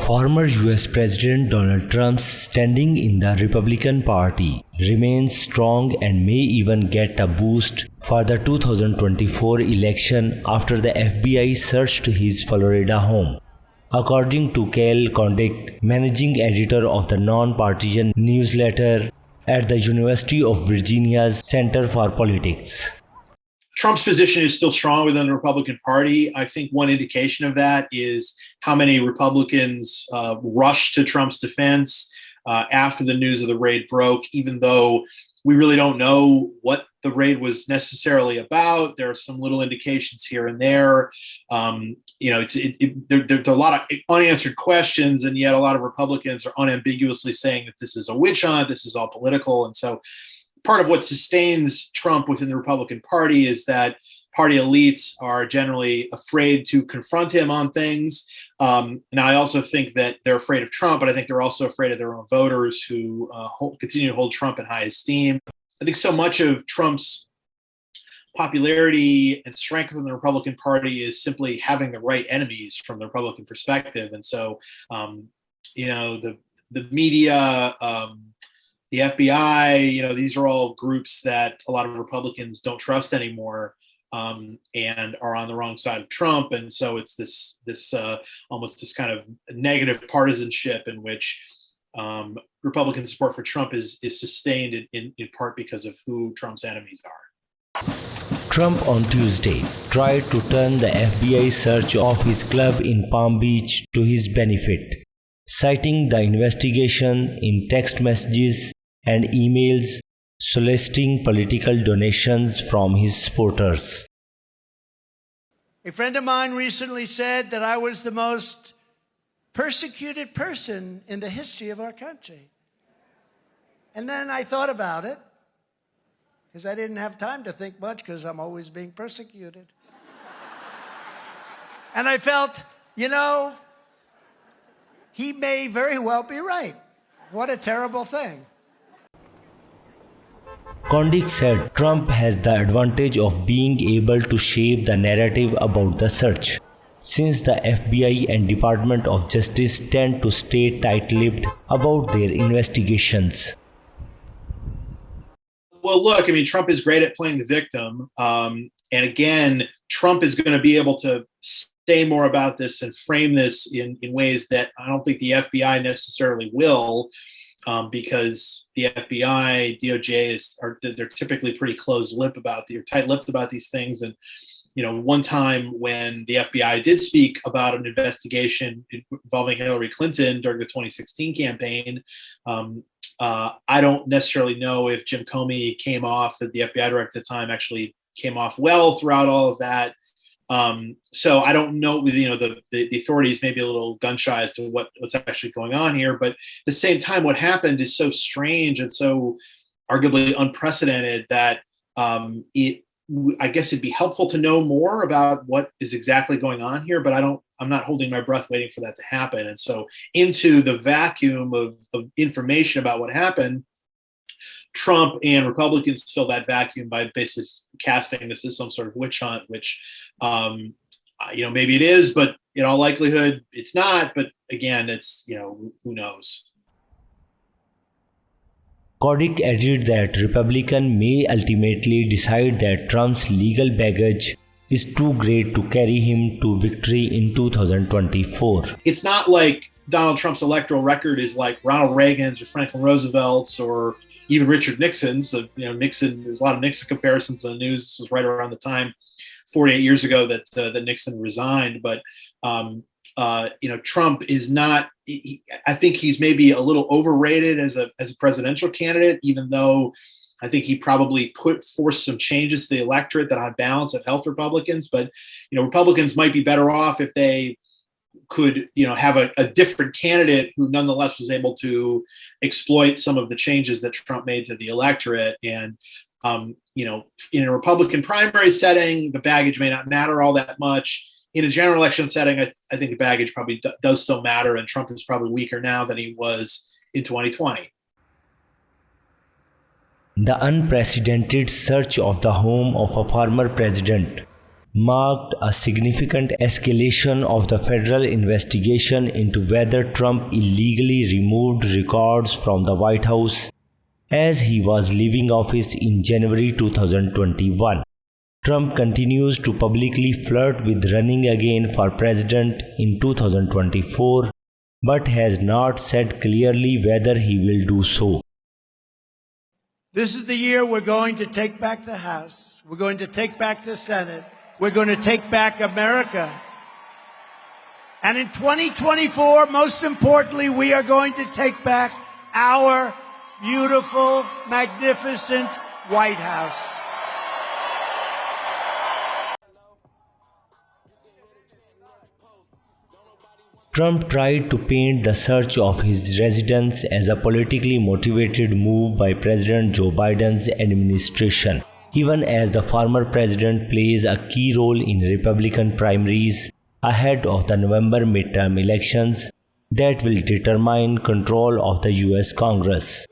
Former US President Donald Trump's standing in the Republican Party remains strong and may even get a boost for the 2024 election after the FBI searched his Florida home. According to Kyle Kondik, managing editor of the non-partisan newsletter at the University of Virginia's Center for Politics. Trump's position is still strong within the Republican Party. I think one indication of that is how many Republicans rushed to Trump's defense after the news of the raid broke, even though we really don't know what the raid was necessarily about. There are some little indications here and there. There's a lot of unanswered questions, and yet a lot of Republicans are unambiguously saying that this is a witch hunt, this is all political. And so part of what sustains Trump within the Republican Party is that party elites are generally afraid to confront him on things. Now, I also think that they're afraid of Trump, but I think they're also afraid of their own voters who continue to hold Trump in high esteem. I think so much of Trump's popularity and strength in the Republican Party is simply having the right enemies from the Republican perspective. And so, the media, the FBI, these are all groups that a lot of Republicans don't trust anymore, and are on the wrong side of Trump. And so it's this almost this kind of negative partisanship in which Republican support for Trump is sustained in part because of who Trump's enemies are. Trump on Tuesday tried to turn the FBI search of his club in Palm Beach to his benefit, citing the investigation in text messages and emails soliciting political donations from his supporters. A friend of mine recently said that I was the most persecuted person in the history of our country. And then I thought about it, because I didn't have time to think much because I'm always being persecuted. And I felt, he may very well be right. What a terrible thing. Kondik said Trump has the advantage of being able to shape the narrative about the search, since the FBI and Department of Justice tend to stay tight-lipped about their investigations. Well, look, Trump is great at playing the victim. And again, Trump is going to be able to say more about this and frame this in ways that I don't think the FBI necessarily will. Because the FBI, DOJ they're typically pretty tight-lipped about these things. And one time when the FBI did speak about an investigation involving Hillary Clinton during the 2016 campaign, I don't necessarily know if Jim Comey came off, the FBI director at the time, actually came off well throughout all of that. So I don't know, the authorities may be a little gun shy as to what's actually going on here, but at the same time, what happened is so strange and so arguably unprecedented that I guess it'd be helpful to know more about what is exactly going on here, but I'm not holding my breath waiting for that to happen. And so into the vacuum of information about what happened, Trump and Republicans fill that vacuum by basically casting this as some sort of witch hunt, which, maybe it is, but in all likelihood, it's not. But again, it's, who knows? Kondik added that Republicans may ultimately decide that Trump's legal baggage is too great to carry him to victory in 2024. It's not like Donald Trump's electoral record is like Ronald Reagan's or Franklin Roosevelt's or even Richard Nixon's. Nixon, there's a lot of Nixon comparisons in the news. This was right around the time 48 years ago that Nixon resigned. But, Trump is not, I think he's maybe a little overrated as a presidential candidate, even though I think he probably forced some changes to the electorate that on balance have helped Republicans. But, Republicans might be better off if they could, have a different candidate who nonetheless was able to exploit some of the changes that Trump made to the electorate. And, in a Republican primary setting, the baggage may not matter all that much. In a general election setting, I think the baggage probably does still matter, and Trump is probably weaker now than he was in 2020. The unprecedented search of the home of a former president marked a significant escalation of the federal investigation into whether Trump illegally removed records from the White House as he was leaving office in January 2021. Trump continues to publicly flirt with running again for president in 2024, but has not said clearly whether he will do so. This is the year we're going to take back the House. We're going to take back the Senate. We're going to take back America. And in 2024, most importantly, we are going to take back our beautiful, magnificent White House. Trump tried to paint the search of his residence as a politically motivated move by President Joe Biden's administration, even as the former president plays a key role in Republican primaries ahead of the November midterm elections that will determine control of the US Congress.